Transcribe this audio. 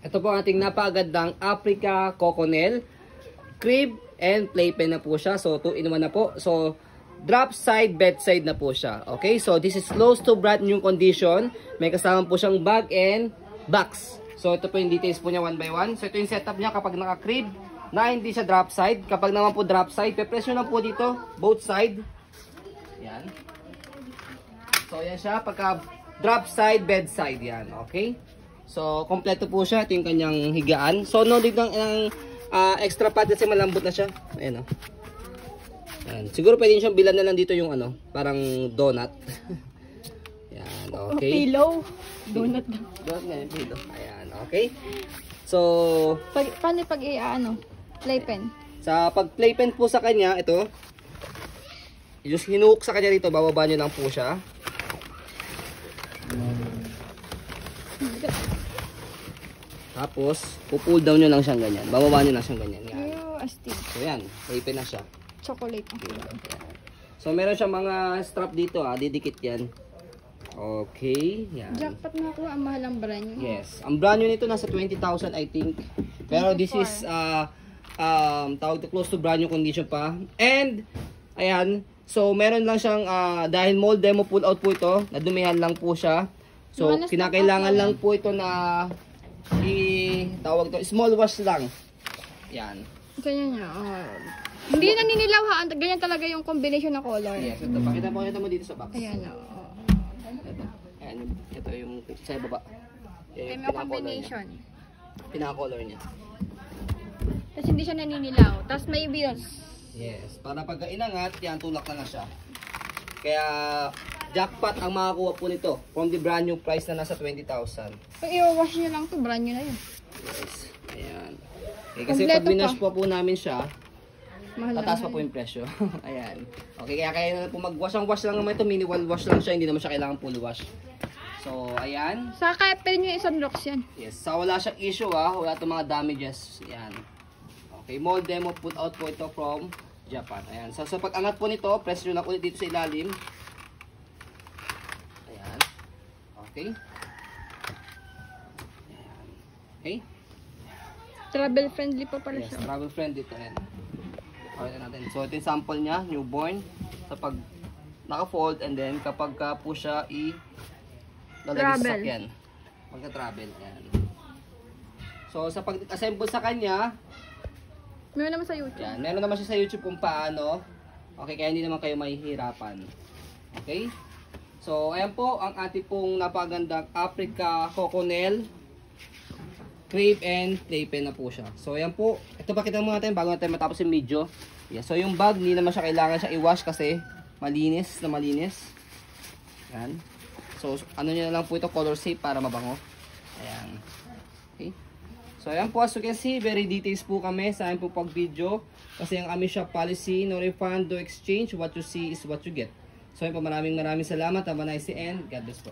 Ito po ang ating napagandang Africa Coconel crib and playpen na po siya. So 2 in 1 na po. So drop side, bedside na po siya. Okay, so this is close to brand new condition. May kasama po siyang bag and box. So ito po yung details po niya one by one. So ito yung setup niya kapag naka-crib na hindi siya drop side. Kapag naman po drop side, pe-press nyo lang po dito, both side. Yan. So yan siya, pagka drop side, bedside yan. Okay. So kompleto po siya. Ito yung kanyang higaan. So no need ng extra pad kasi malambot na siya. Ayan o. Yan. Siguro pwede siyang bilan na lang dito yung ano, parang donut. Yan, okay. Pillow. Donut na. Donut nga yung pillow. Ayan, okay. So, Paano pag playpen? Sa pag playpen po sa kanya, ito. Just hinuok sa kanya dito, bababa nyo lang po siya. Tapos, pupull down nyo lang siyang ganyan. Bababa nyo lang siyang ganyan. Yan. Astig. So yan, playpen na siya. Chocolate. So meron siya mga strap dito didikit yan. Okay, yan. Jackpot na ako, ang mahal ang brand nyo. Yes, ang brand new nito nasa 20,000 I think. Pero this is tawag to close to brand new condition pa. And ayan, so meron lang siyang dahil mold demo pull out po ito, nadumihan lang po siya. So kinakailangan lang po ito na tawag to small wash lang. Yan. Ganyan niya. Hindi naninilaw ha. Ganyan talaga yung combination ng color. Yes, ito. Pakita mo dito sa box. Ayan o. Ito. Ayan. Ito yung sa baba. May mga combination. Pinaka-color niya. Tapos hindi siya naninilaw. Tapos may wheels. Yes. Para pagka inangat, yan tulak na siya. Kaya jackpot ang makakuha po nito from the brand new price na nasa 20,000. Pag i-wash nyo lang to, brand new na yun. Yes. Ayan. Okay, kasi pag winash po namin siya, tataas pa po yung presyo. Ayan. Okay, kaya na po mag-wash. Ang wash lang naman ito, mini wash lang siya. Hindi naman siya kailangan full wash. So, ayan. Sa kaya pwede nyo i-sunrocks yan. Yes. Sa wala siyang issue wala itong mga damages. Ayan. Okay, mold demo put out po ito from Japan. Ayan. So pag angat po nito, press nyo lang ulit dito sa ilalim. Ayan. Okay. Ayan. Okay. Travel friendly pa pala Yes, siya. travel friendly ito. Ayan. Okay natin. So ito yung sample niya, newborn. Sa pag naka-fold and then kapag ka po siya lalagay sa sakyan. Pagka-travel. Ayan. So sa pag-assemble sa kanya, Meron naman sa YouTube. yan, meron naman siya sa YouTube kung paano. Okay, kaya hindi naman kayo mahihirapan. Okay? So ayan po ang ating pong napagandang Africa Coconel crib and playpen na po siya. So ayan po. Ito pakita mo natin bago natin matapos yung video. Yeah, so yung bag, hindi naman siya kailangan siya i-wash kasi malinis na malinis. Yan. So ano niya lang po ito, color safe para mabango. Ayan. Okay. So ayan po, as you can see, very details po kami sa amin po pag video. Kasi ang aming shop policy, no refund, no exchange. What you see is what you get. So ayan po, maraming salamat. Have a nice day and God bless po.